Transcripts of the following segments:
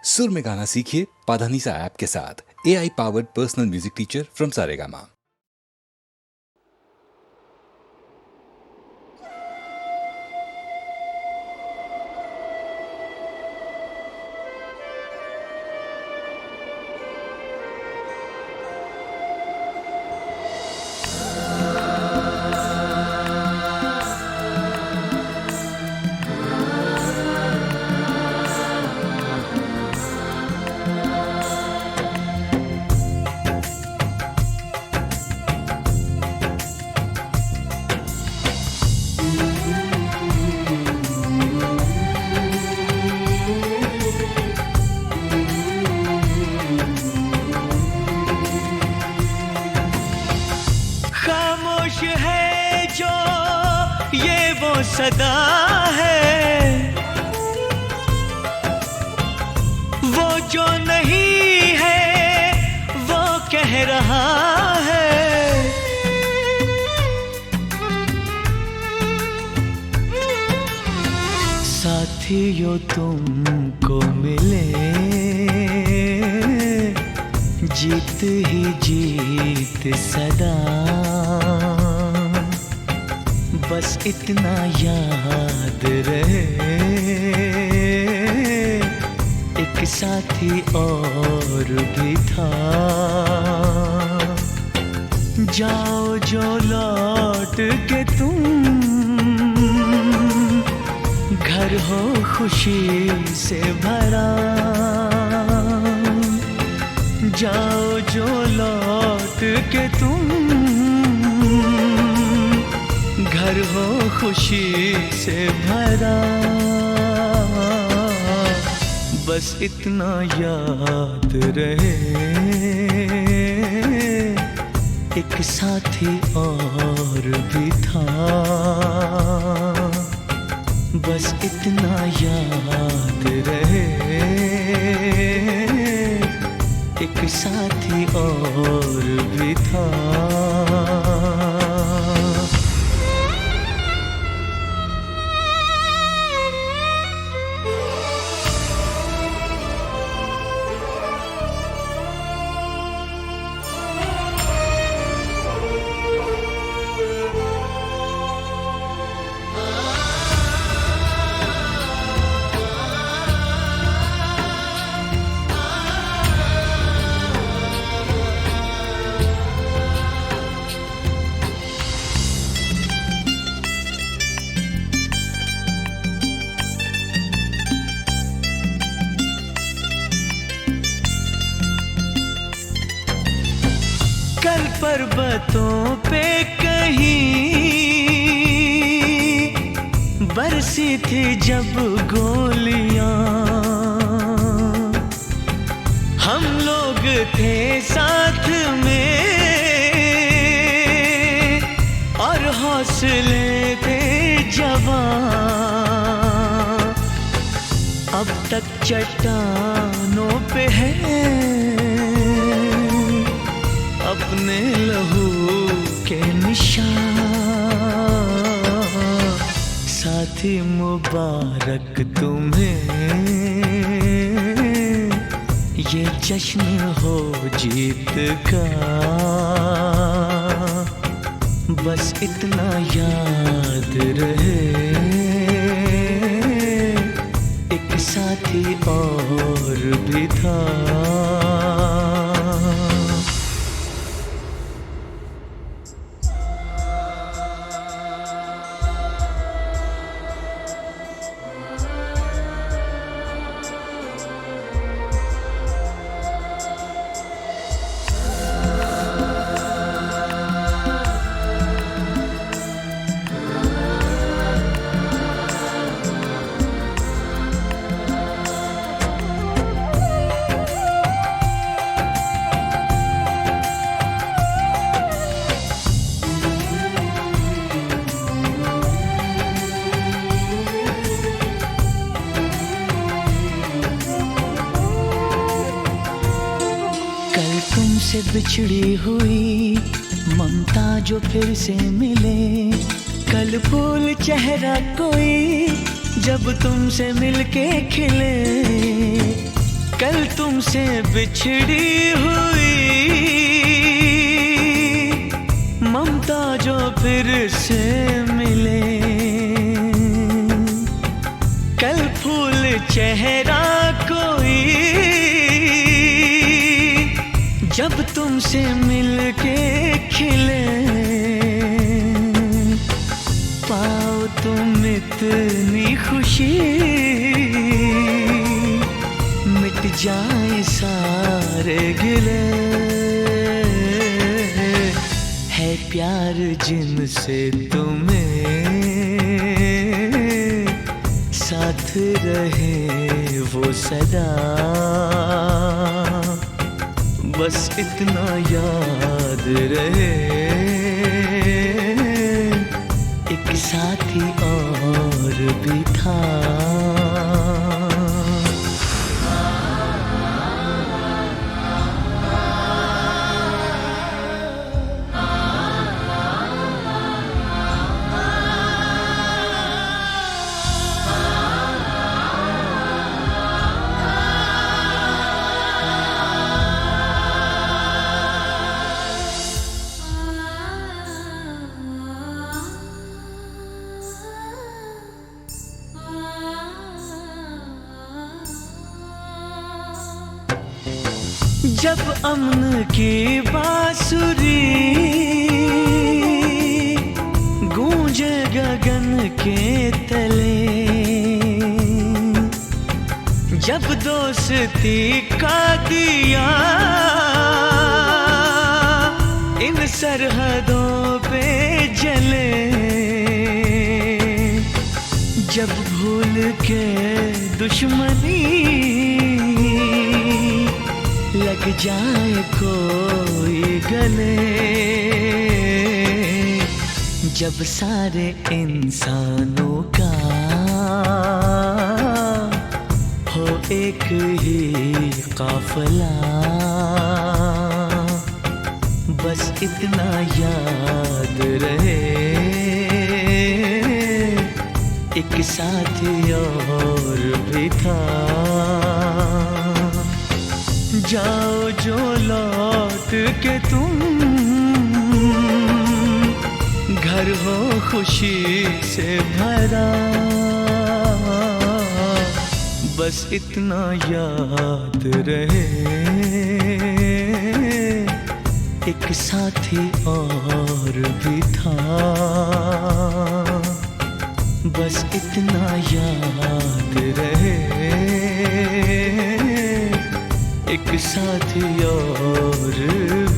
सुर में गाना सीखिए पाधानीसा ऐप के साथ। AI powered personal music teacher from Saregama. खामोश है जो ये वो सदा है, वो जो नहीं है वो कह रहा है। साथियों तुमको मिले जीत ही जीत सदा, बस इतना याद रहे एक साथी और भी था। जाओ जो लौट के तुम, घर हो खुशी से भरा। जाओ जो लौट के तुम, घर हो खुशी से भरा। बस इतना याद रहे एक साथी और भी था। बस इतना याद रहे एक साथी और भी था। कल पर्वतों पे कहीं बरसी थी जब गोलियां, हम लोग थे साथ में और हौसले थे जवां। अब तक चट्टानों पे है अपने लहू के निशान। साथी मुबारक तुम्हें, ये जश्न हो जीत का। बस इतना याद रहे एक साथी और भी था। तुमसे बिछड़ी हुई ममता जो फिर से मिले, कल फूल चेहरा कोई जब तुमसे मिलके खिले। कल तुमसे बिछड़ी हुई ममता जो फिर से मिले, कल फूल चेहरा कोई जब तुमसे मिलके खिले, पाओ तुम इतनी खुशी मिट जाए सारे गिले। है प्यार जिनसे तुम्हें साथ रहे वो सदा, बस इतना याद रहे एक साथी और भी था। जब अमन की बांसुरी गूंजे गगन के तले, जब दोस्ती का दिया इन सरहदों पे जले, जब भूल के दुश्मनी लग जाए कोई गले, जब सारे इंसानों का हो एक ही काफिला, बस इतना याद रहे एक साथी और भी था। जाओ जो लौट के तुम घर हो खुशी से भरा, बस इतना याद रहे एक साथी और भी था, बस इतना याद रहे एक साथी और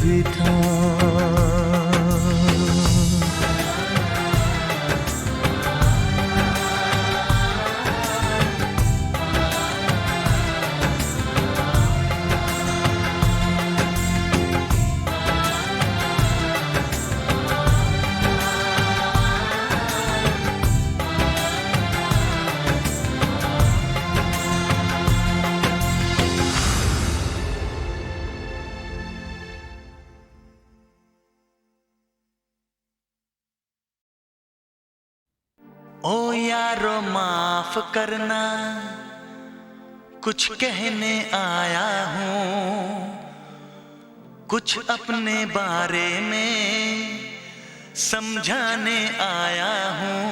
भी था। ओ यारो माफ करना कुछ कहने आया हूँ, कुछ अपने बारे में समझाने आया हूँ।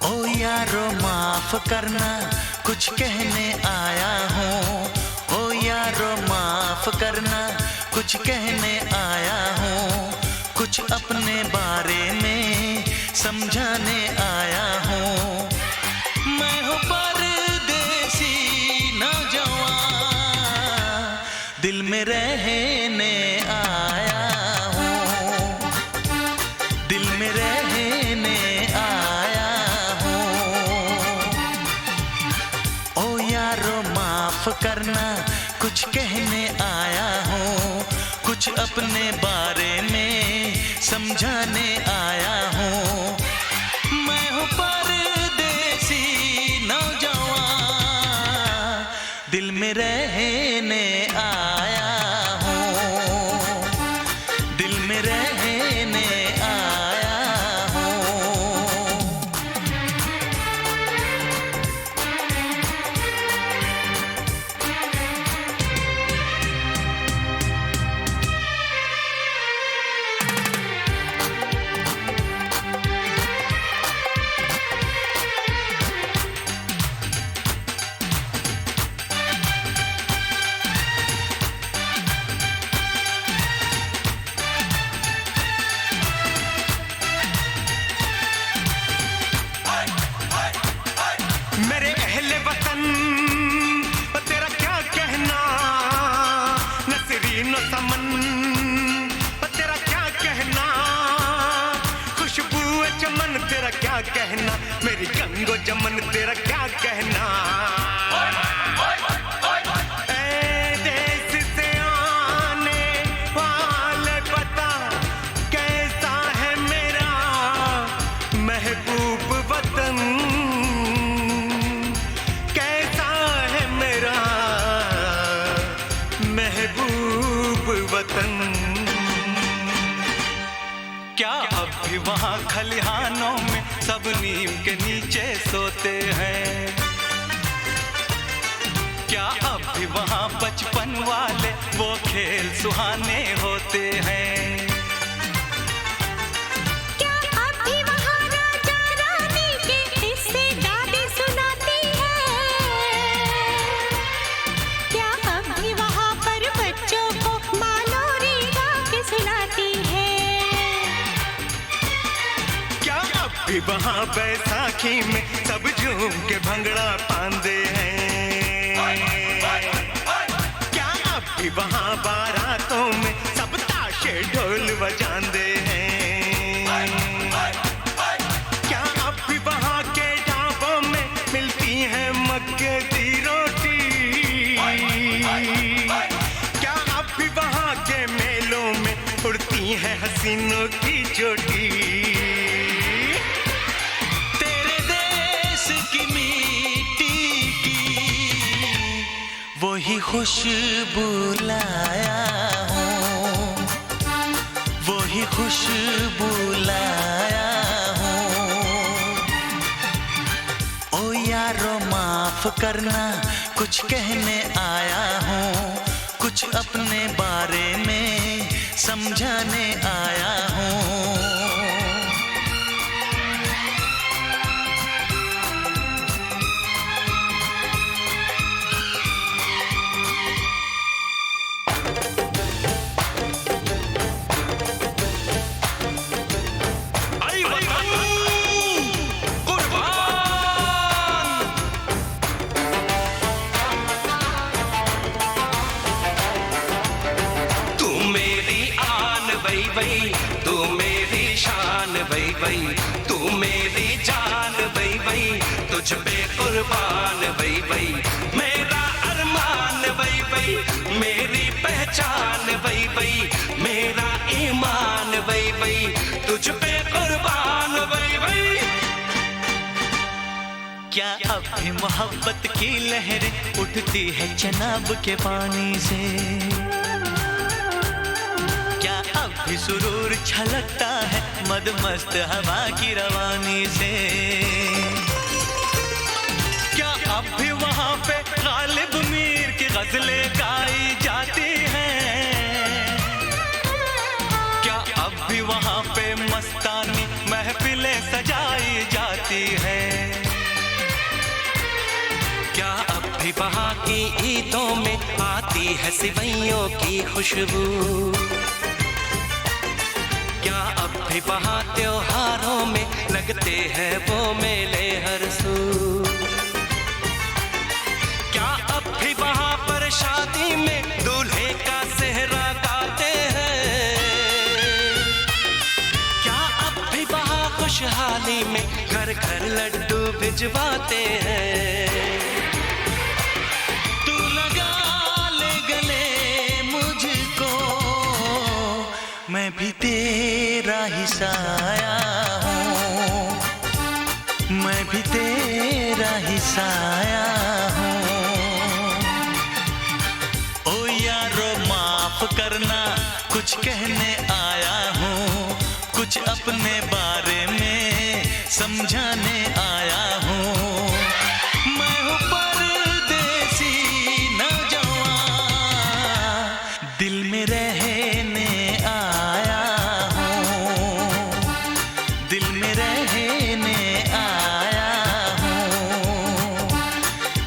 ओ यारो माफ करना कुछ कहने आया हूँ, ओ यारो माफ करना कुछ कहने आया हूँ, कुछ अपने बारे में समझाने आया हूँ। मैं हूँ परदेसी नौजवान, दिल में रहने आया हूँ, दिल में रहने आया हूँ। ओ यारो माफ करना कुछ कहने आया हूँ, कुछ अपने बारे में समझाने आया हूँ। दिल में रहने आया हूँ, दिल में रहने आया हूँ। मेरे अहले वतन तेरा क्या कहना, नसरीन समन तेरा क्या कहना, खुशबू चमन तेरा क्या कहना, मेरी गंगो जमन तेरा क्या कहना। ए देश से आने वाले बता कैसा है मेरा महबूब वतन, महबूब वतन। क्या अब भी वहाँ खलिहानों में सब नीम के नीचे सोते हैं? क्या अब भी वहाँ बचपन वाले वो खेल सुहाने होते हैं? भी वहाँ बैसाखी में सब झूम के भंगड़ा पांदे हैं। क्या अब भी वहाँ बारातों में सब ताशे ढोल बजांदे हैं। क्या अब भी वहाँ के ढाबों में मिलती है मक्के की रोटी। क्या अब भी वहाँ के मेलों में उड़ती है हसीनों की चोटी। वही खुशबू लाया हूँ, वही खुशबू लाया हूँ। ओ यारो माफ करना कुछ कहने आया हूँ, कुछ अपने बारे में समझाने आया हूँ। तू मेरी शान वही वही, तू मेरी जान वही वही, तुझ पे कुर्बान वही वही, मेरा अरमान वही वही, मेरी पहचान वही वही, मेरा ईमान वही वही, तुझ पे कुर्बान वही वही। क्या अब भी मोहब्बत की लहरें उठती है चनाब के पानी से? क्या अब भी सुरूर छलकता है मदमस्त हवा की रवानी से? क्या अब भी वहाँ पे गालिब मीर की गजलें गाई जाती हैं? क्या अब भी वहाँ पे मस्तानी महफिलें सजाई जाती हैं? क्या अब भी वहाँ की ईदों में आती है सिवैयों की खुशबू? क्या अब भी वहाँ त्योहारों में लगते हैं वो मेले हर सू? क्या अब भी वहाँ पर शादी में दूल्हे का सेहरा गाते हैं? क्या अब भी वहाँ खुशहाली में घर घर लड्डू भिजवाते हैं? तू लगा ले गले मुझको, मैं भी तेरा ही साया हूँ, मैं भी तेरा ही साया हूँ। कहने आया हूँ, कुछ अपने बारे में समझाने आया हूँ। मैं हूँ परदेसी नौजवान, दिल में रहने आया हूँ, दिल में रहने आया हूँ,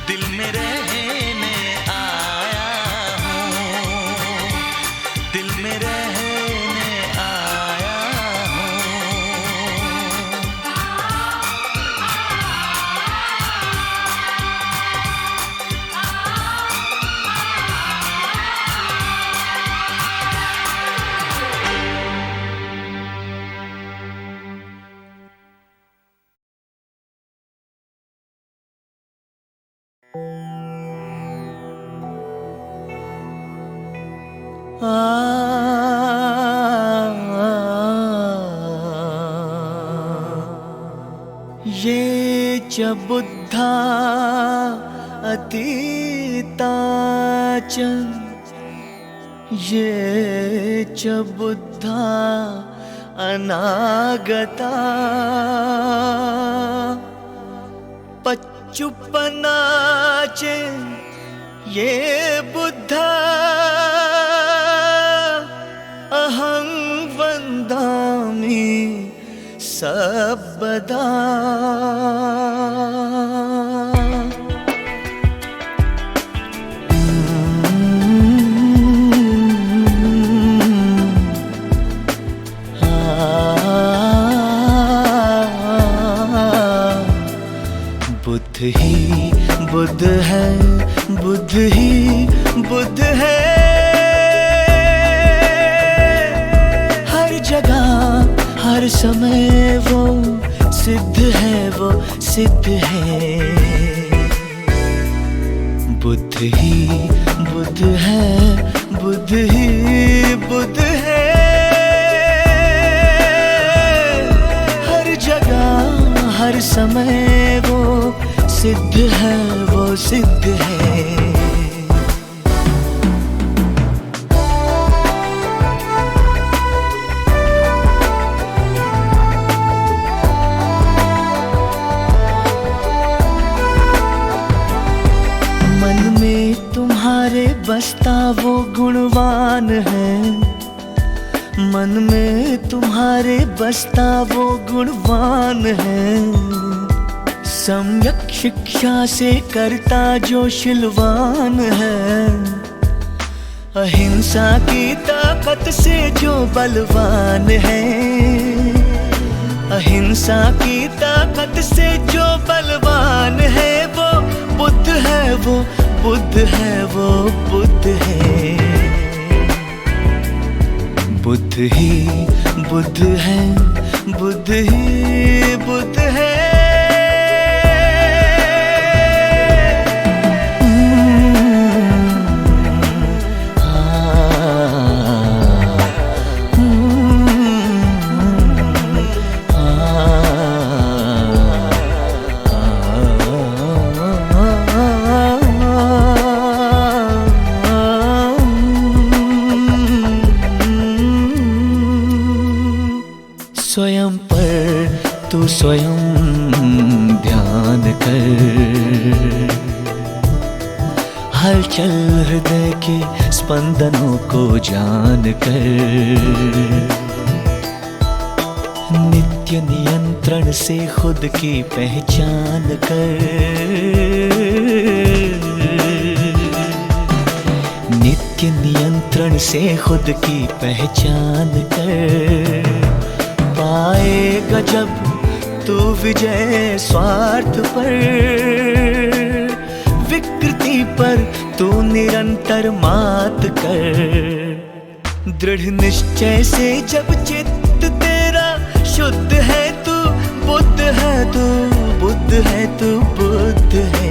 दिल में रहने आया हूँ, दिल में रहने आया हूँ। ये च बुद्धा अतीता च, ये च बुद्धा अनागता, पच्चुपना च ये बुद्धा अहं वन्दामि सर्वदा। बुद्ध ही बुद्ध है, बुद्ध ही बुद्ध है, हर जगह हर समय वो सिद्ध है, वो सिद्ध है। बुद्ध ही बुद्ध है, बुद्ध ही बुद्ध है, हर जगह हर समय वो सिद्ध है, वो सिद्ध है। तुम्हारे बसता वो गुणवान है, मन में तुम्हारे बसता वो गुणवान है। सम्यक शिक्षा से करता जो शीलवान है, अहिंसा की ताकत से जो बलवान है, अहिंसा की ताकत से जो बलवान है, वो बुद्ध है, वो बुद्ध है, वो बुद्ध है। बुद्ध ही बुद्ध है, बुद्ध ही बुद्ध है, स्वयं पर तू स्वयं ध्यान कर, हलचल हृदय के स्पंदनों को जान कर, नित्य नियंत्रण से खुद की पहचान कर, नित्य नियंत्रण से खुद की पहचान कर। पाएगा जब तू विजय स्वार्थ पर, विकृति पर तू निरंतर मात कर। दृढ़ निश्चय से जब चित्त तेरा शुद्ध है, तू बुद्ध है, तू बुद्ध है, तू बुद्ध है।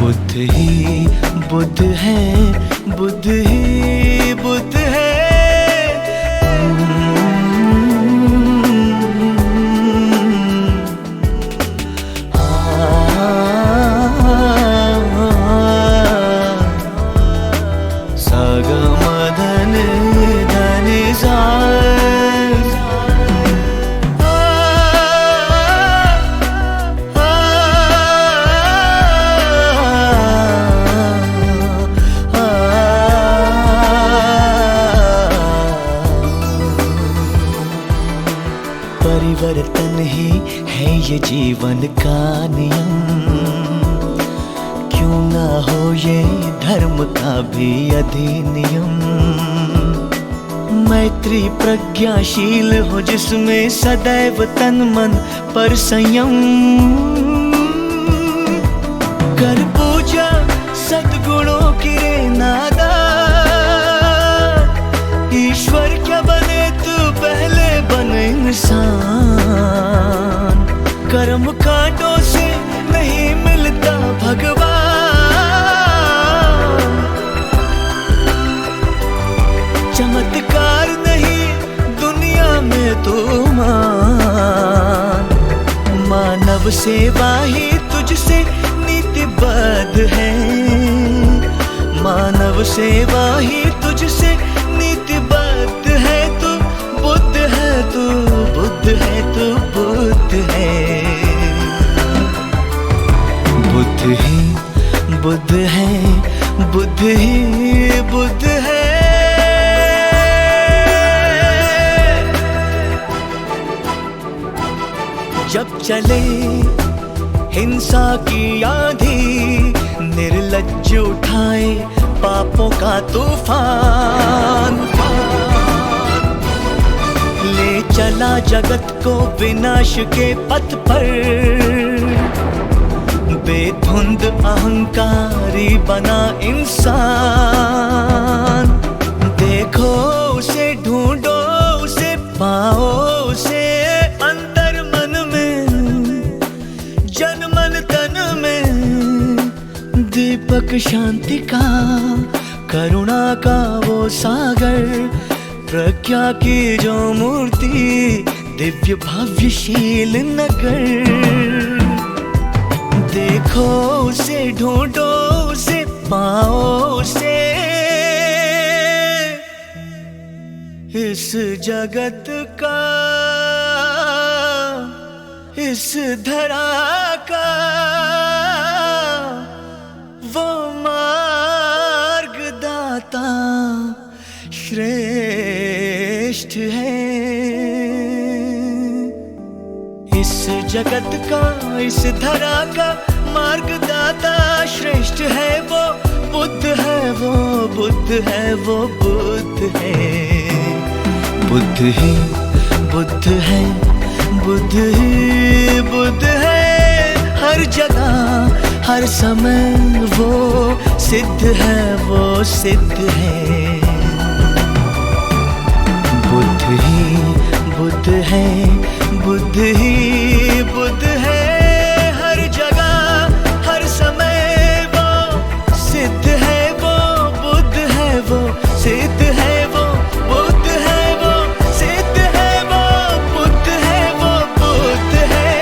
बुद्ध ही बुद्ध है, बुद्ध ही बुद्ध है, सागम परिवर्तन ही है ये जीवन का नियम, क्यों ना हो ये धर्म का भी अधिनियम। मैत्री प्रज्ञाशील हो जिसमें सदैव तन मन पर संयम, कर पूजा सद्गुणों की रे नादा, ईश्वर क्या बने तू पहले बन इंसान। कर्म कांटों से नहीं मिलता भगवान, चमत्कार नहीं दुनिया में तो मान। मानव सेवा ही तुझसे नीतिबद्ध है, मानव सेवा ही तुझसे नीतिबद्ध है। तू बुद्ध है, तू बुद्ध है, तू बुद्ध है। बुद्ध ही बुद्ध है, बुद्ध ही बुद्ध है। जब चले हिंसा की आंधी, निर्लज्ज उठाए पापों का तूफान, ले चला जगत को विनाश के पथ पर। बेधुंद अहंकारी बना इंसान, देखो उसे ढूंढो उसे पाओ उसे अंतर मन में जन मन तन में। दीपक शांति का करुणा का वो सागर, प्रज्ञा की जो मूर्ति दिव्य भव्यशील नगर। देखो उसे ढूंढो उसे पाओ उसे, इस जगत का इस धरा का वो मार्गदाता श्रेष्ठ है। इस जगत का इस धरा का मार्गदाता श्रेष्ठ है। वो बुद्ध है, वो बुद्ध है, वो बुद्ध है। बुद्ध ही बुद्ध है, बुद्ध ही बुद्ध है। हर जगह हर समय वो सिद्ध है, वो सिद्ध है। बुद्ध ही बुद्ध है, बुद्ध ही बुद्ध है। हर जगह हर समय वो सिद्ध है, वो बुद्ध है, वो सिद्ध है। वो बुद्ध है, वो सिद्ध है, वो बुद्ध है, वो बुद्ध है।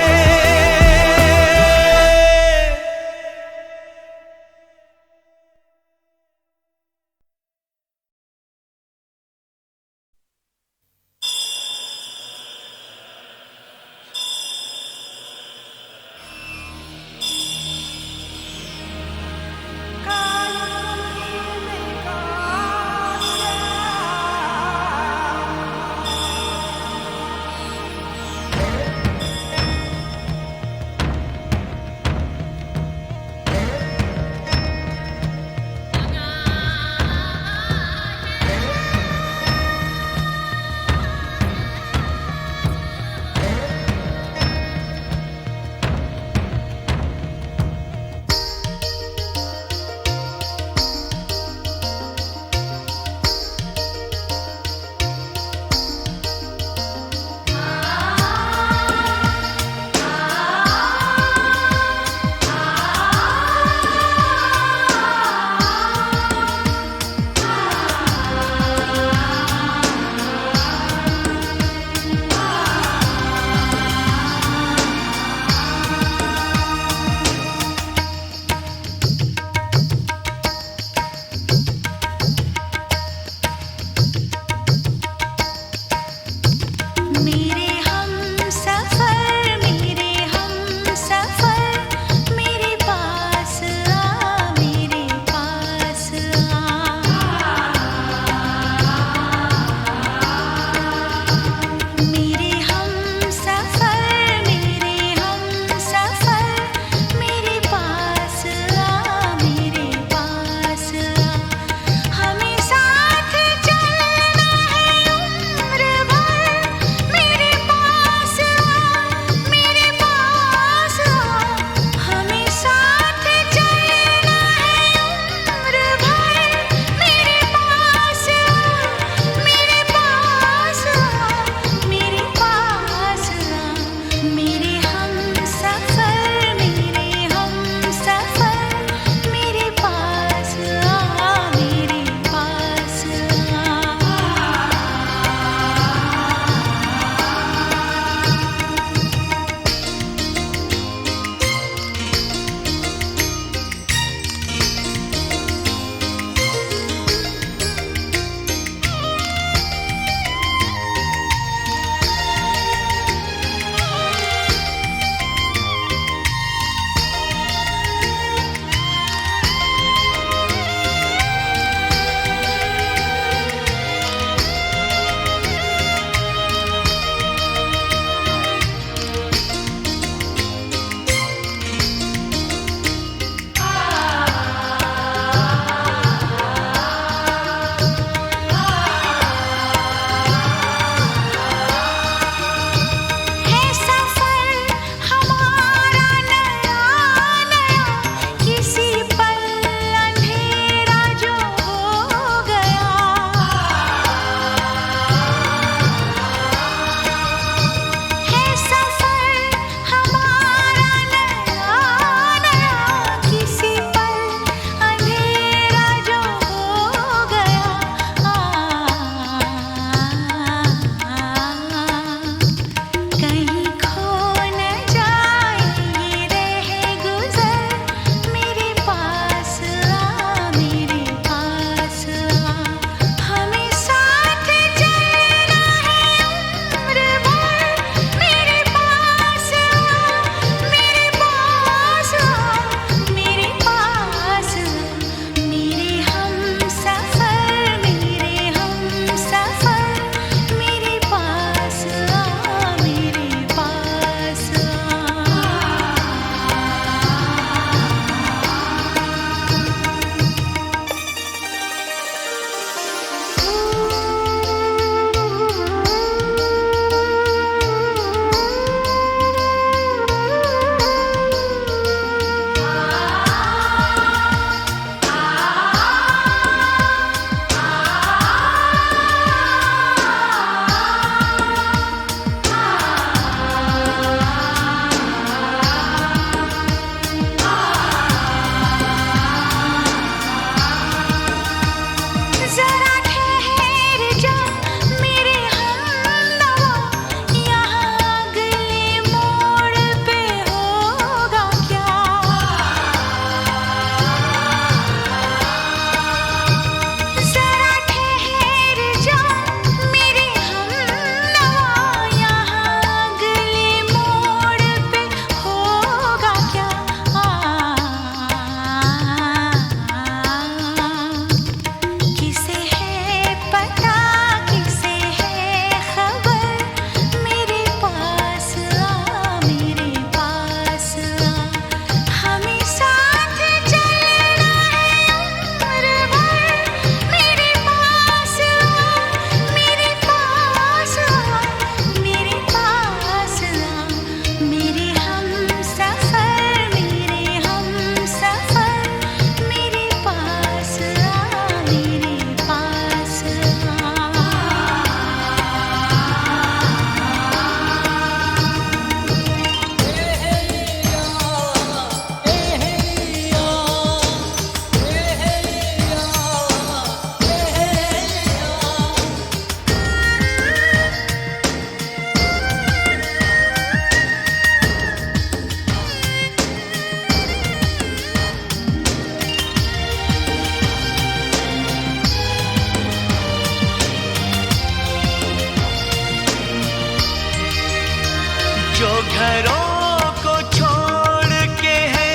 जो घरों को छोड़ के है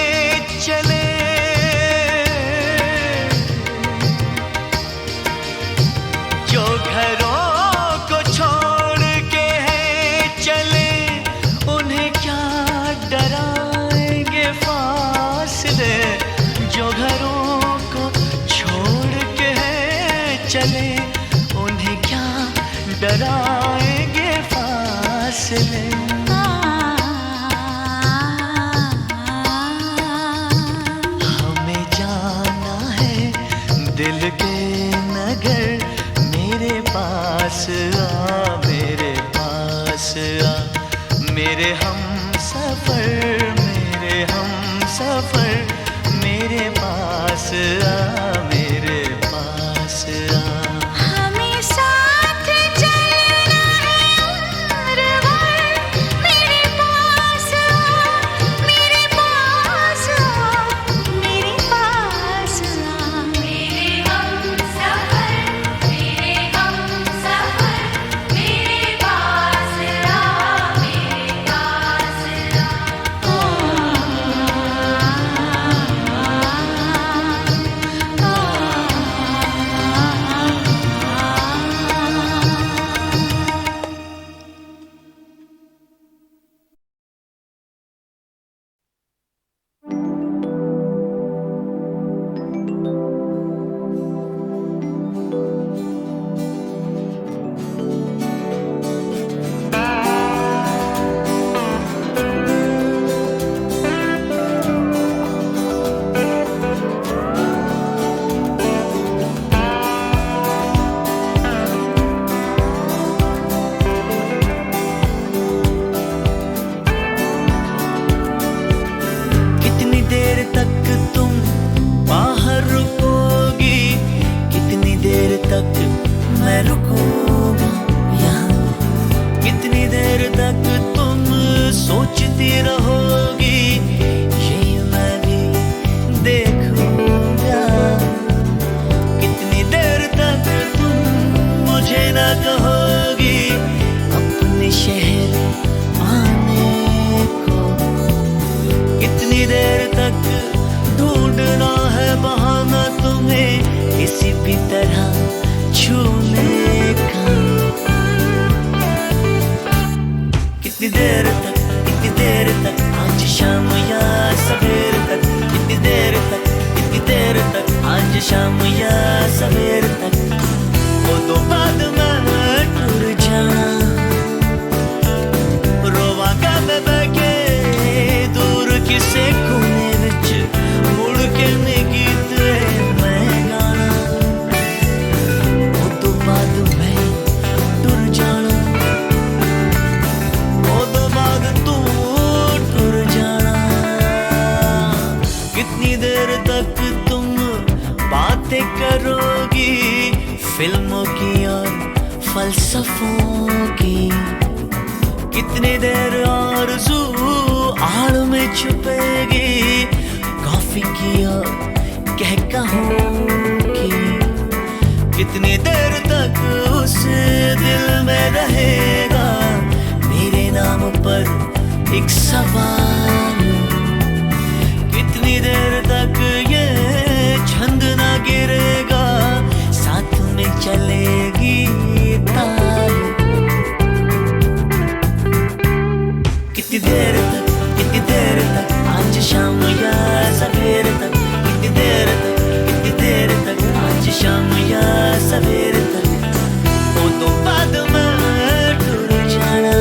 चले, जो घरों को छोड़ के है चले, उन्हें क्या डराएंगे फासले। जो घरों को छोड़ के है चले, उन्हें क्या डराएंगे फासले। हमें जाना है दिल के नगर, मेरे पास आ, मेरे पास आ, मेरे हम सफर, मेरे हम सफर, मेरे पास आ, मेरे पास आ। हमें साथ चलना है उम्र भर, मेरे पास आ, मेरे पास आ, मेरे पास आ। मेरे हम सफर, मेरे हम सफर, मेरे पास आ, मेरे पास कितनी देर तक तुम बाहर रुकोगी, कितनी देर तक मैं रुकूंगा यहाँ, कितनी देर तक तुम सोचती रहोगी, ये मैं भी देखूंगा। कितनी देर तक तुम मुझे ना कहोगी अपने शहर आने को। कितनी देर तक ढूंढना है बहाना तुम्हें किसी भी तरह छूने का। कितनी देर तक, कितनी देर तक, आज शाम या सवेर तक, कितनी देर तक, कितनी देर तक, आज शाम या सवेर तक। वो तो बाद में टूर जाना, रोवांगा मैं बैठे दूर किसे कोने विच, मुड़ के नहीं गीत मैं गाना। वो तो बाद मैं टुर जाना, वो तो बाद तू टुर जाना। कितनी देर तक तुम बातें करोगी फिल्मों की और फलसफों की। कितनी देर आरज़ू आड़ में छुपेगी कॉफी की और कहकहों की। कितनी देर तक उस दिल में रहेगा मेरे नाम पर एक सवाल। कितनी देर तक ये छंद ना गिरेगा, साथ में चलेगी ताल। कितनी देर तक, कितनी देर तक, आज शाम या सवेर तक, कितनी देर तक, कितनी देर तक, आज शाम या सवेर तक। वो तो बाद में टूर जाना,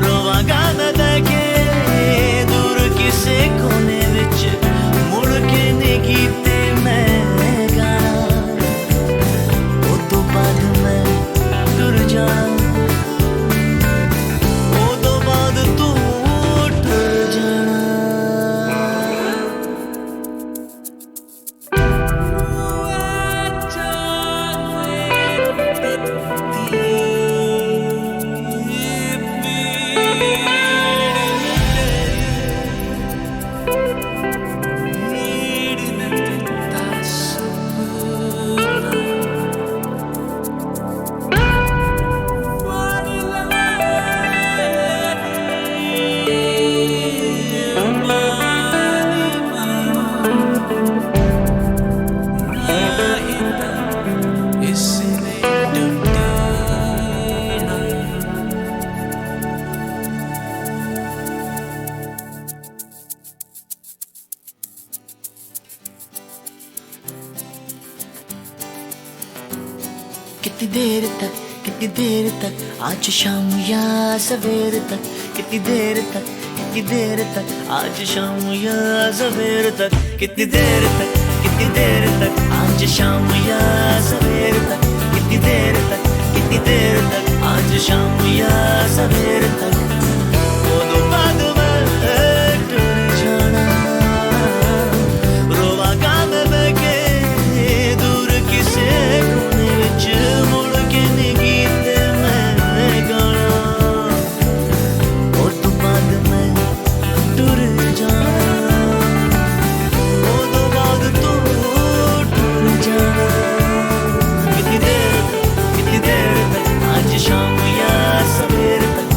रोवांगा मैं बैठे दूर किसे कोने विच, मुड़ के नहीं गीते मैं गाना। वो तो बाद में टूर जाना, कितनी देर तक आज शाम या सवेर तक, कितनी देर तक आज शाम या सवेर तक, कितनी देर तक आज शाम या सवेर तक, कितनी देर तक आज शाम या सवेर तक। वो तो बाद में टूट जाना, रोवागा मैं बैके दूर किसे कोने विच मुड़ के नी गीत मैं गाना। वो तो बाद में टूट जाना, वो तो बाद तू टूट जाना। कितनी देर तक आज शाम या सवेर तक,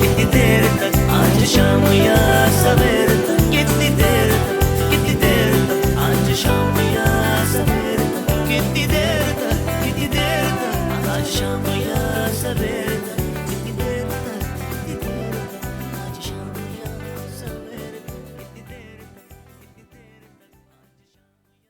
कितनी देर तक आज शाम या सवेर तक, कितनी देर तक आज शाम या सवेर तक, कितनी देर तक आज शाम या सवेर तक, कितनी देर तक आज शाम या सवेर तक, कितनी देर तक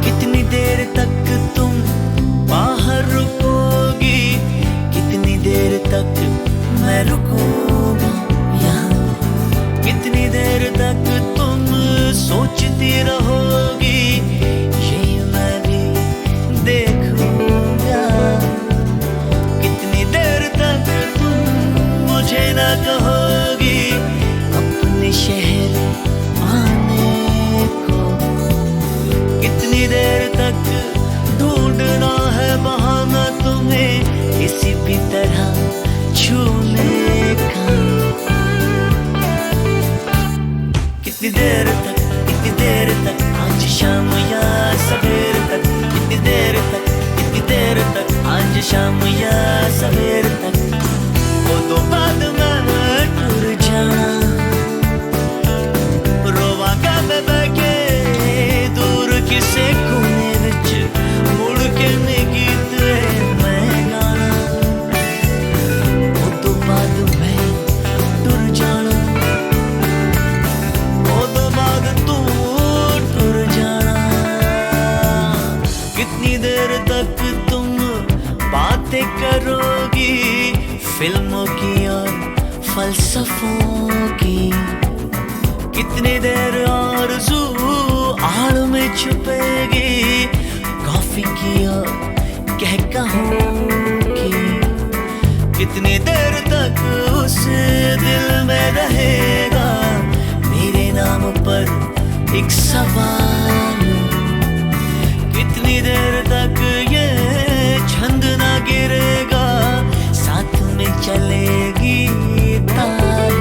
कितनी देर तक तुम बाहर रुकोगी, कितनी देर तक मैं रुकूंगा यहाँ, कितनी देर तक तुम सोचती रहोगी, ये मैं भी देखूंगा। कितनी देर तक तुम मुझे ना कहोगी अपने शहर आने को, कितनी देर तक ढूंढना है बहाना तुम्हें किसी भी तरह छूने का। कितनी देर तक आज शाम या सवेर तक, कितनी देर तक आज शाम या सवेर तक। वो तो बाद में टूट जाना, रोवागा मैं बैके दूर किसे कोने विच मुड़ के नी गीत मैं गाना। वो तो बाद में टूट जाना, वो तो बाद तू टूट जाना। कितनी देर तक तुम बातें करोगी फिल्मों की और फलसफों की, कितनी देर आरज़ू आड़ में छुपेगी कॉफी की और कहकहों की। कितनी देर तक उस दिल में रहेगा मेरे नाम पर एक सवाल, कितनी देर तक ये छंद ना गिरेगा साथ में चलेगी ताल।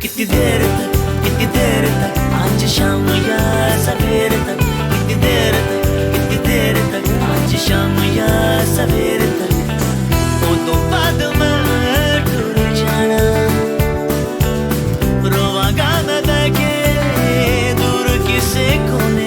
कितनी देर तक आज शाम या सवेर तक, कितनी देर तक आज शाम या सवेर तक। वो तो बाद में टूट जाना, रोवागा मैं बैके दूर किसे कोने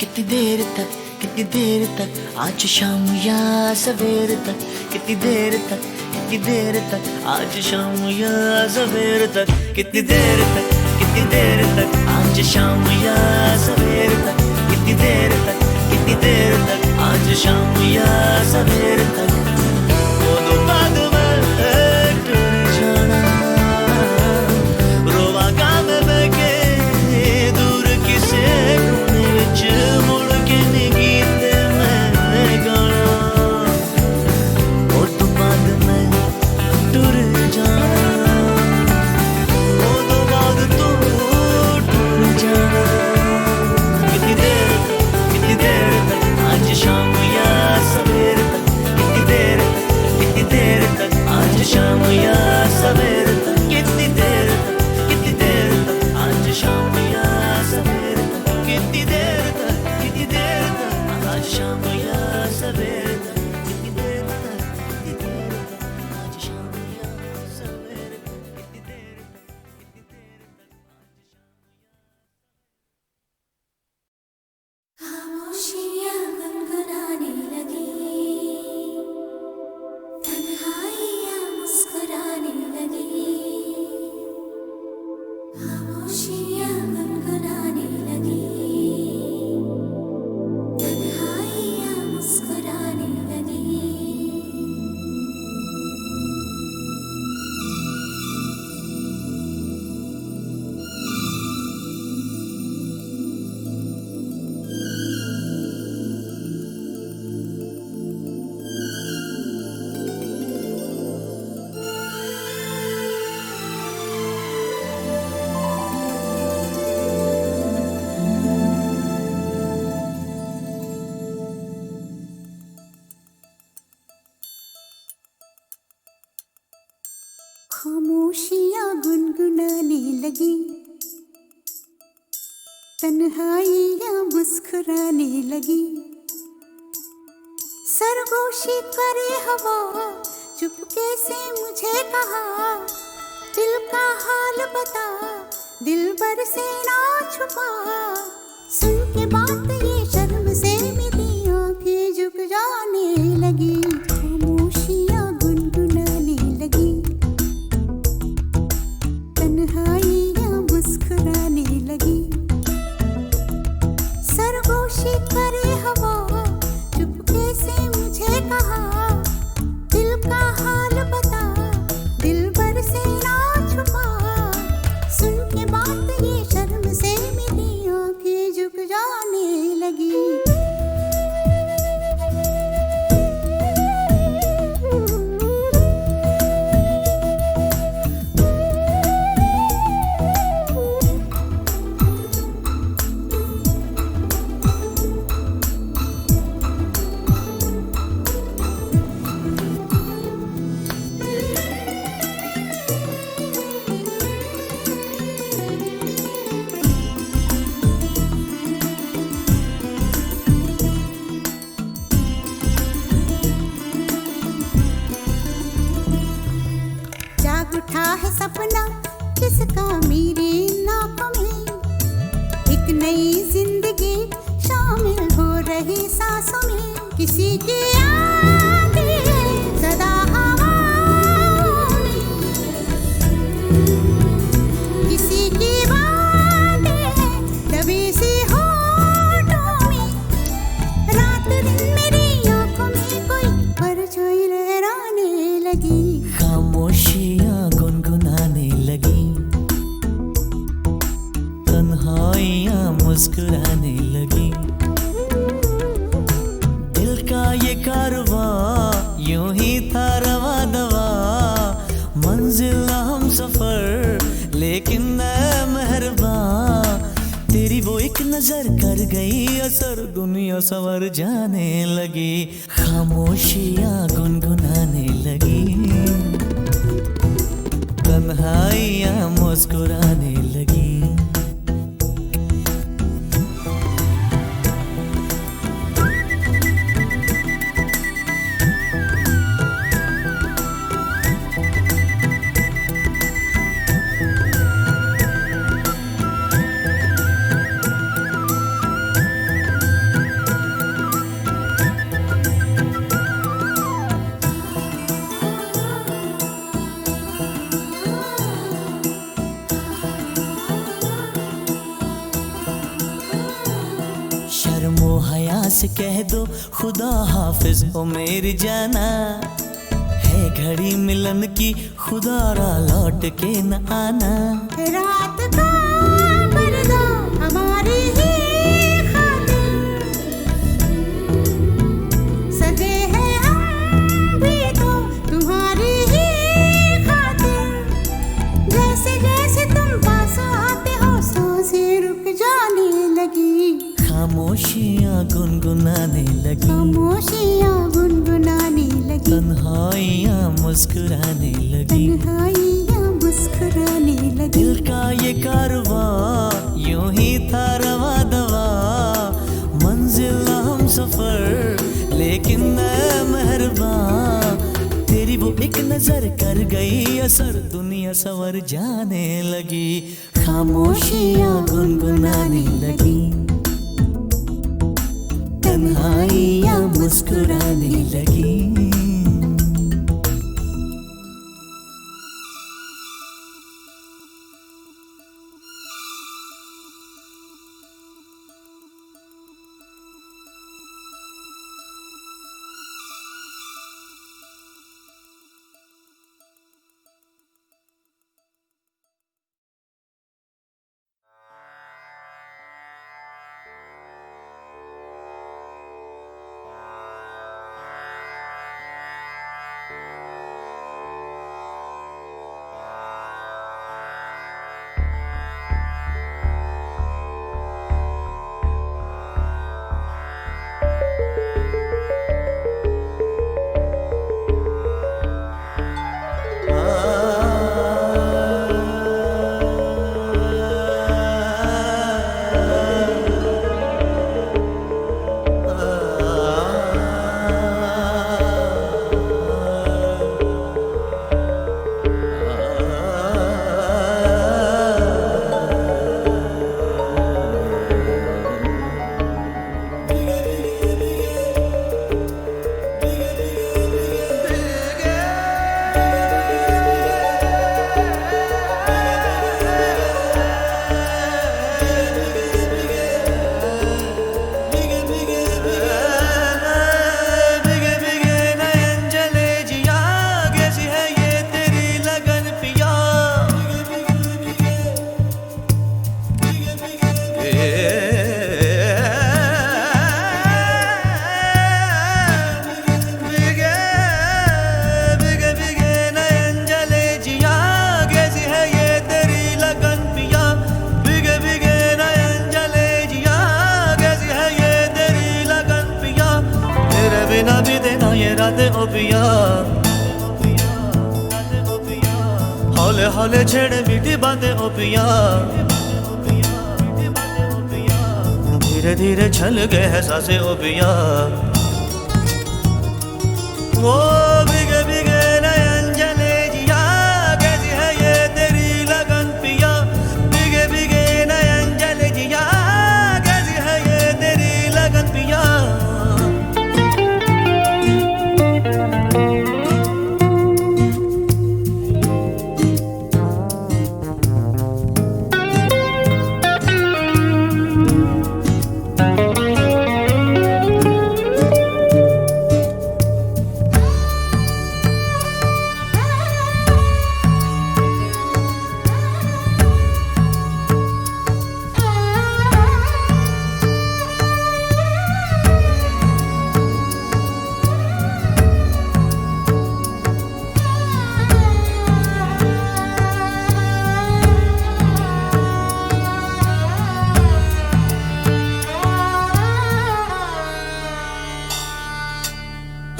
कितनी देर तक आज शाम या सवेर तक, कितनी देर तक आज शाम या सवेर तक, कितनी देर तक आज शाम या सवेर तक, कितनी देर तक आज शाम या सवेर तक। वो तो बाद में टूट जाना, रोवा काम में के दूर किसे कोने विच मुड़ के नी गीत मैं गाना। वो तो बाद में टूट जाना, वो तो बाद तो टूट जाना। कितनी देर तक आज शाम या सवेर तक, कितनी देर तक आज शाम या सवेर तक, कितनी देर तक आज शाम या सवेर तक, कितनी देर तक आज शाम या सवेर तक, कितनी देर तक आज शाम या सवेर तक, कितनी देर तक। खामोशियाँ गुनगुनाने लगी, तन्हाइयाँ मुस्कुराने लगी। खामोशियाँ गुनगुनाने लगी, तन्हाइयाँ मुस्कुराने लगी। खामोशियाँ गुनगुनाने लगी, तन्हाइयाँ मुस्कुराने लगी। सरगोशी करे हवा, चुपके से मुझे कहा, दिल का हाल बता, दिल भर से ना छुपा। सुन के बात ये शर्म से मेरी आंखें झुक जाने लगी। खामोशियाँ गुनगुनाने लगी, तन्हाइयाँ मुस्कुराने लगी। सरगोशी करे हवा, चुपके से मुझे कहा, दिल का हाल बता, दिल भर से ना छुपा। सुन के बात ये शर्म से मेरी आंखें झुक जाने लगी। जाग उठा है सपना किसका मेरे नाकों में, एक नई जिंदगी शामिल हो रही सांसों में। किसी की यादें सदा हवाओं में, किसी की बातें दबी सी होठों में। रात दिन मेरी आंखों में कोई परछाई लहराने लगी। खामोशियाँ गुनगुनाने लगी, तन्हाइयाँ मुस्कुराने लगी। दिल का ये कारवां यूं ही था रवा दवा, मंजिल हम सफर लेकिन मैं मेहरबान। तेरी वो एक नजर कर गई असर, दुनिया संवर जाने लगी। खामोशियाँ गुनगुनाने लगी, तन्हाइयाँ मुस्कुराने लगी। से कह दो खुदा हाफिज ओ मेरी जाना, है घड़ी मिलन की खुदा रा लौट के न आना। रात का पर्दा हमारी ही खातिर सजे हैं हम भी तो तुम्हारी ही खातिर। जैसे जैसे तुम पास आते हो सांसें रुक जाने लगी, खामोशियाँ गुनगुनाने लगी, खामोशियाँ गुनगुनाने लगी, तन्हाइयाँ मुस्कुराने लगी, तन्हाइयाँ मुस्कुराने लगी। दिल का ये कारवां यूं ही था रवा दवा, मंजिल हम सफर लेकिन मैं मेहरबान। तेरी वो एक नजर कर गई असर, दुनिया सवर जाने लगी, खामोशियाँ गुनगुनाने लगी, तन्हाइयाँ मुस्कुराने लगी। बिना भी देना ये रातें ओ पिया, हौले हौले छेड़े मीठी बातें ओ पिया, धीरे धीरे छल गए है सांसें ओ पिया। वो भीगे भीगे नयन जले जिया, कैसी है ये तेरी लगन पिया, भीगे भीगे नयन जले जिया, कैसी है ये तेरी लगन पिया।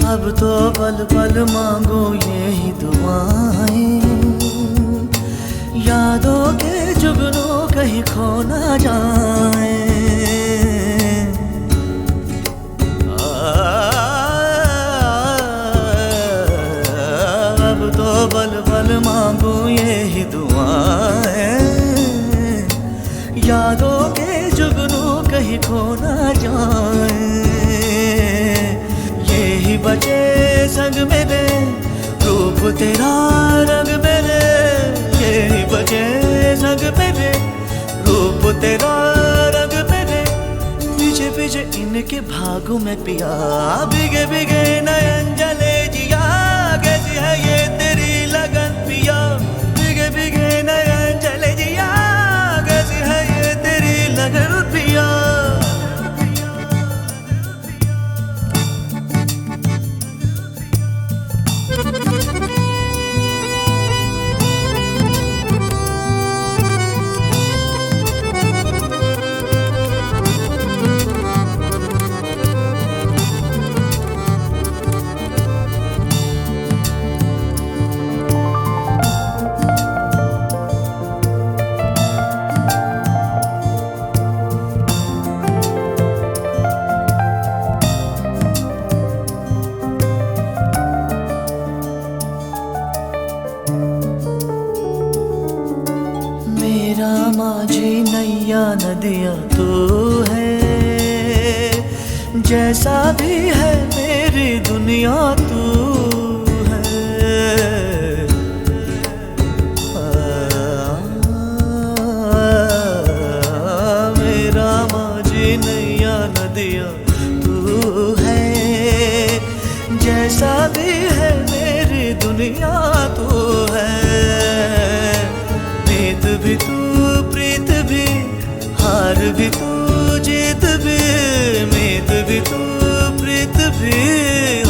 अब तो पल पल मांगो यही दुआएं, यादों के जुगनों कहीं खो ना जाए। अब तो पल पल मांगो यही दुआएं, यादों के जुगनों कहीं खो ना जाए। यही बचे संग मेरे रूप तेरा रंग मेरे, यही बचे संग मेरे रूप तेरा रंग मेरे, पीछे पीछे इनके भागों में पिया। भीगे भीगे नयन जले जिया, कैसी है ये तेरी लगन पिया। भीगे भीगे नयन जले जिया, कैसी है ये तेरी लगन पिया। मेरा माझी नैया नदिया तू है, जैसा भी है मेरी दुनिया तू है। मेरा माझी नैया नदिया तू है, जैसा भी है मेरी दुनिया तू है। नींद भी तू, प्रीत भी, हार भी तू, जीत भी। मीत भी तू, प्रीत भी,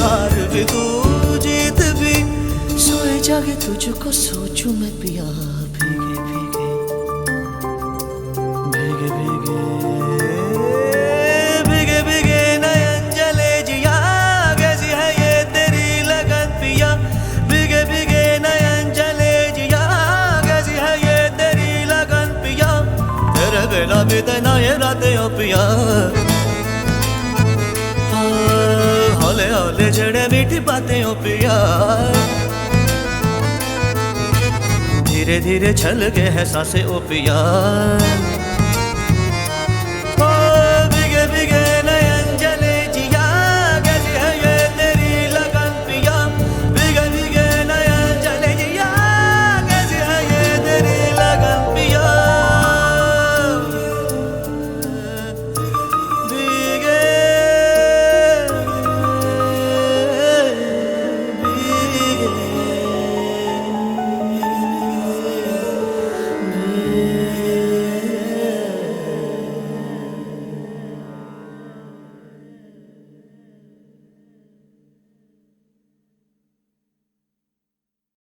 हार भी तू, जीत भी। सोए जागे तुझको सोचूं मैं पिया। भीगे भीगे भीगे भीगे भीगे भीगे नयन जले जिया, कैसी है ये तेरी लगन पिया। भीगे भीगे नयन जले जिया, कैसी है ये तेरी लगन पिया। तेरे बिना बीतना ये रातें ओ पिया। हौले हौले जड़े मीठी बातें ओ पिया। धीरे धीरे छल के है सांसें ओ पिया।